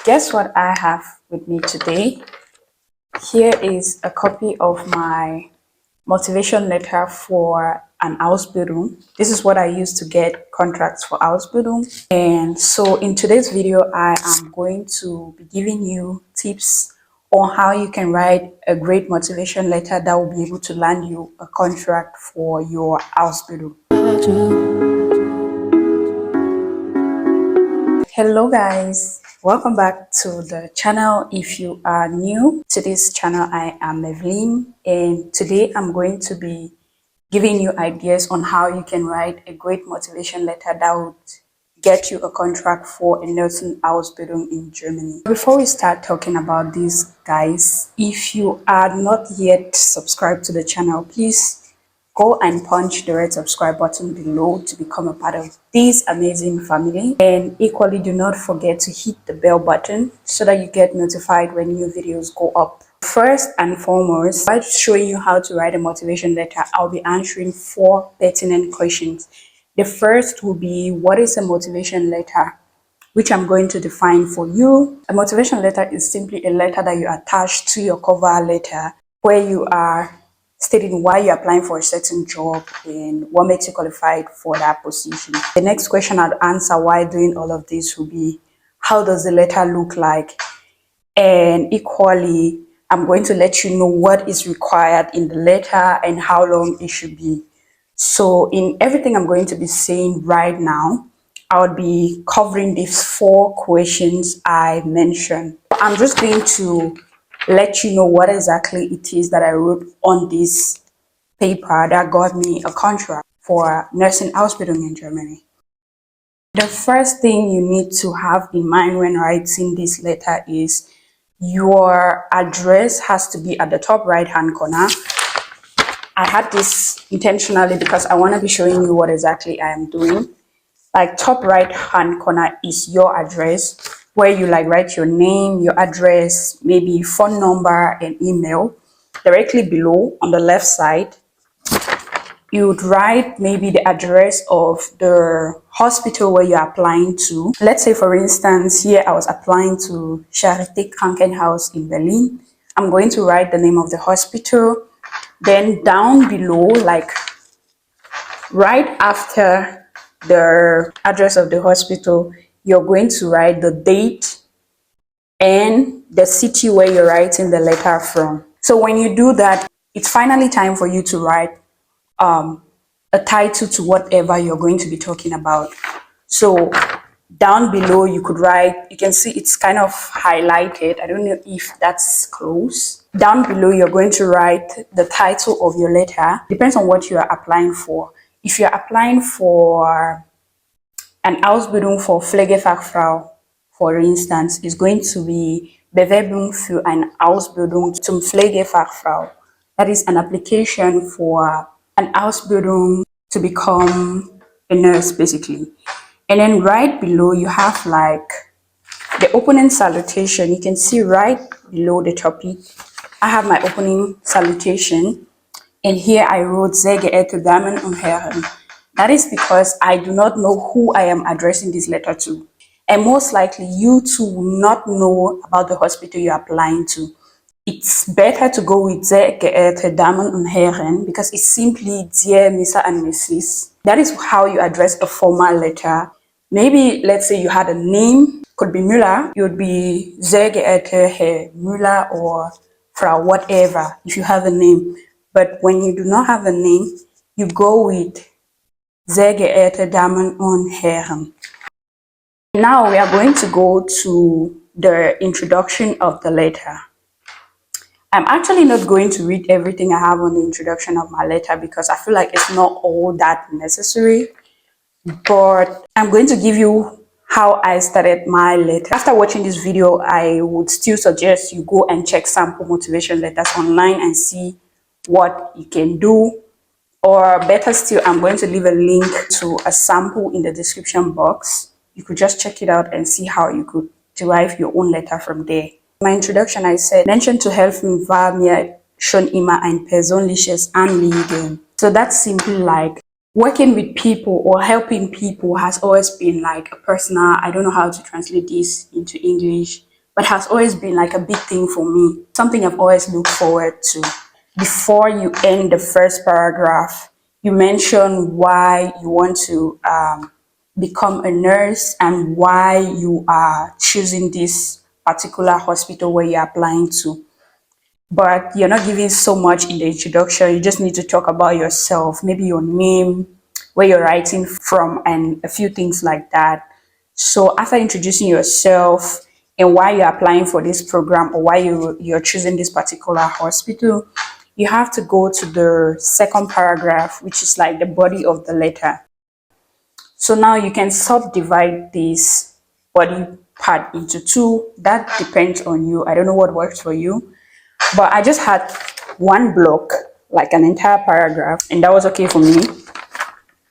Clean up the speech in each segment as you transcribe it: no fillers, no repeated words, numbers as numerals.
Guess what I have with me today? Here is a copy of my motivation letter for an Ausbildung. This is what I use to get contracts for Ausbildung. And so in today's video, I am going to be giving you tips on how you can write a great motivation letter that will be able to land you a contract for your Ausbildung. Hello guys, welcome back to the channel. If you are new to this channel, I am Meveline, and today I'm going to be giving you ideas on how you can write a great motivation letter that would get you a contract for a Nursing Ausbildung in Germany. Before we start talking about this, guys, if you are not yet subscribed to the channel, please go and punch the red subscribe button below to become a part of this amazing family. And equally, do not forget to hit the bell button so that you get notified when new videos go up. First and foremost, by showing you how to write a motivation letter, I'll be answering 4 pertinent questions. The first will be, what is a motivation letter? Which I'm going to define for you. A motivation letter is simply a letter that you attach to your cover letter where you are stating why you're applying for a certain job and what makes you qualified for that position. The next question I'd answer while doing all of this will be, how does the letter look like? And equally, I'm going to let you know what is required in the letter and how long it should be. So in everything I'm going to be saying right now, I would be covering these 4 questions I mentioned. I'm just going to let you know what exactly it is that I wrote on this paper that got me a contract for Nursing Ausbildung in Germany. The first thing you need to have in mind when writing this letter is your address has to be at the top right hand corner. I had this intentionally because I want to be showing you what exactly I am doing. Like, top right hand corner is your address, where you write your name, your address, maybe phone number and email. Directly below on the left side, you would write maybe the address of the hospital where you're applying to. Let's say, for instance, here I was applying to Charité Krankenhaus in Berlin. I'm going to write the name of the hospital. Then down below, right after the address of the hospital, you're going to write the date and the city where you're writing the letter from. So when you do that, it's finally time for you to write a title to whatever you're going to be talking about. So down below you could write, you can see it's kind of highlighted. I don't know if that's close. Down below you're going to write the title of your letter. Depends on what you are applying for. If you're applying for an Ausbildung for Pflegefachfrau, for instance, is going to be Bewerbung für eine Ausbildung zum Pflegefachfrau. That is an application for an Ausbildung to become a nurse, basically. And then right below you have the opening salutation. You can see right below the topic, I have my opening salutation. And here I wrote, sehr geehrte Damen und Herren. That is because I do not know who I am addressing this letter to. And most likely you too will not know about the hospital you're applying to. It's better to go with sehr geehrte Damen und Herren because it's simply dear Mr. and Mrs. That is how you address a formal letter. Maybe let's say you had a name, could be Müller, you would be sehr geehrte Herr Müller or Frau whatever if you have a name. But when you do not have a name, you go with sehr geehrte Damen und Herren. Now we are going to go to the introduction of the letter. I'm actually not going to read everything I have on the introduction of my letter because I feel like it's not all that necessary. But I'm going to give you how I started my letter. After watching this video, I would still suggest you go and check sample motivation letters online and see what you can do. Or better still, I'm going to leave a link to a sample in the description box. You could just check it out and see how you could derive your own letter from there. In my introduction, I said, Menschen zu helfen war mir schon immer ein persönliches Anliegen. So that's simply working with people or helping people has always been a personal, I don't know how to translate this into English, but has always been like a big thing for me, something I've always looked forward to. Before you end the first paragraph, you mention why you want to become a nurse and why you are choosing this particular hospital where you're applying to. But you're not giving so much in the introduction. You just need to talk about yourself, maybe your name, where you're writing from, and a few things like that. So after introducing yourself and why you're applying for this program or why you're choosing this particular hospital, you have to go to the second paragraph, which is like the body of the letter. So now you can subdivide this body part into two. That depends on you. I don't know what works for you, but I just had one block, like an entire paragraph, and that was okay for me.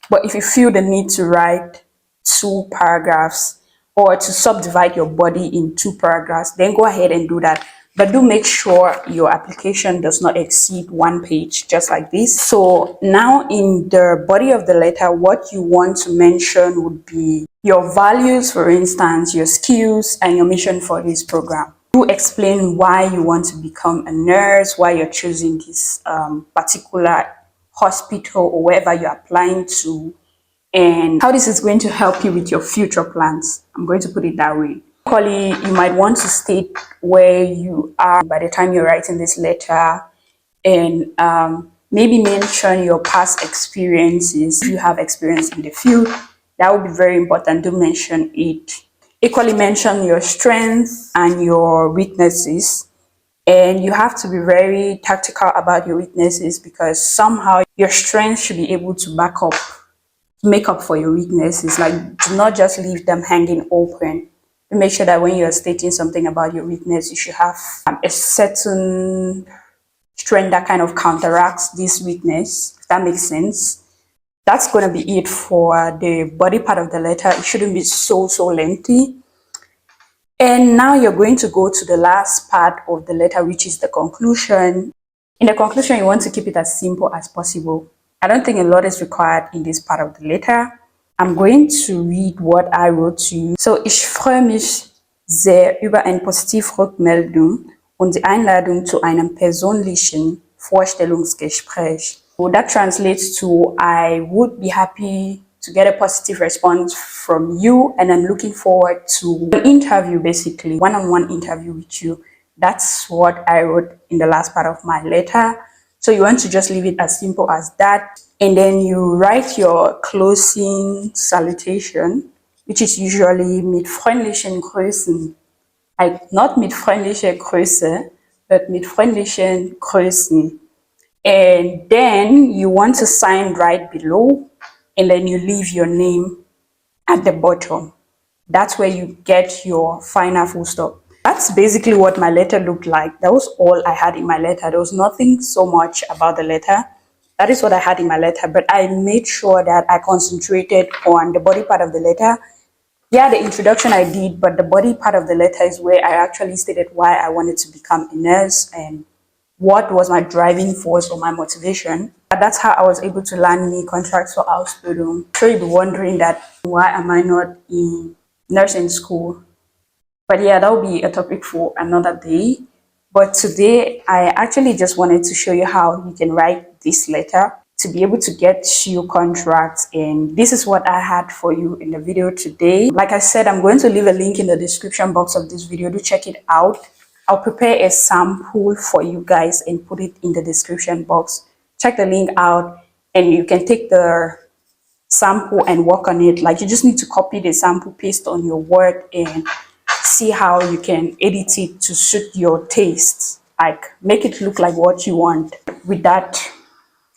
But if you feel the need to write 2 paragraphs or to subdivide your body in 2 paragraphs, then go ahead and do that. But do make sure your application does not exceed 1 page, just like this. So now in the body of the letter, what you want to mention would be your values, for instance, your skills, and your mission for this program. Do explain why you want to become a nurse, why you're choosing this particular hospital or wherever you're applying to, and how this is going to help you with your future plans. I'm going to put it that way. Equally, you might want to state where you are by the time you're writing this letter, and maybe mention your past experiences. If you have experience in the field, that would be very important. Do mention it. Equally, mention your strengths and your weaknesses. And you have to be very tactical about your weaknesses, because somehow your strengths should be able to make up for your weaknesses. Like, do not just leave them hanging open. Make sure that when you're stating something about your weakness, you should have a certain strength that kind of counteracts this weakness, if that makes sense. That's going to be it for the body part of the letter. It shouldn't be so lengthy. And now you're going to go to the last part of the letter, which is the conclusion. In the conclusion, you want to keep it as simple as possible. I don't think a lot is required in this part of the letter. I'm going to read what I wrote to you. So, ich freue mich sehr über eine positive Rückmeldung und die Einladung zu einem persönlichen Vorstellungsgespräch. So that translates to, I would be happy to get a positive response from you, and I'm looking forward to an interview, basically one-on-one interview with you. That's what I wrote in the last part of my letter. So you want to just leave it as simple as that, and then you write your closing salutation, which is usually mit freundlichen Grüßen. Like, not mit freundliche Grüße, but mit freundlichen Grüßen. And then you want to sign right below, and then you leave your name at the bottom. That's where you get your final full stop. That's basically what my letter looked like. That was all I had in my letter. There was nothing so much about the letter. That is what I had in my letter, but I made sure that I concentrated on the body part of the letter. Yeah, the introduction I did, but the body part of the letter is where I actually stated why I wanted to become a nurse and what was my driving force or my motivation. That's how I was able to land me contracts for Ausbildung. I'm sure you'll be wondering that why am I not in nursing school? But yeah, that will be a topic for another day. But today, I actually just wanted to show you how you can write this letter to be able to get you contracts. And this is what I had for you in the video today. Like I said, I'm going to leave a link in the description box of this video. Do check it out. I'll prepare a sample for you guys and put it in the description box. Check the link out, and you can take the sample and work on it. Like, you just need to copy the sample, paste on your Word, and see how you can edit it to suit your taste. Like, make it look like what you want. With that,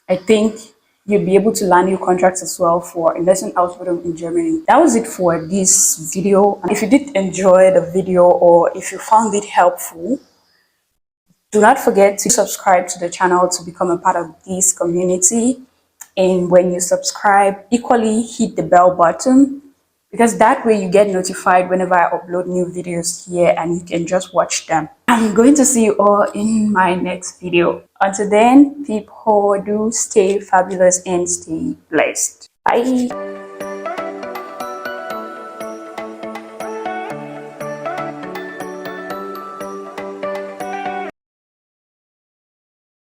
I think you'll be able to land your contracts as well for Nursing Ausbildung in Germany. That was it for this video. If you did enjoy the video, or if you found it helpful, do not forget to subscribe to the channel to become a part of this community. And when you subscribe, equally hit the bell button, because that way you get notified whenever I upload new videos here, and you can just watch them. I'm going to see you all in my next video. Until then, people, do stay fabulous and stay blessed. Bye.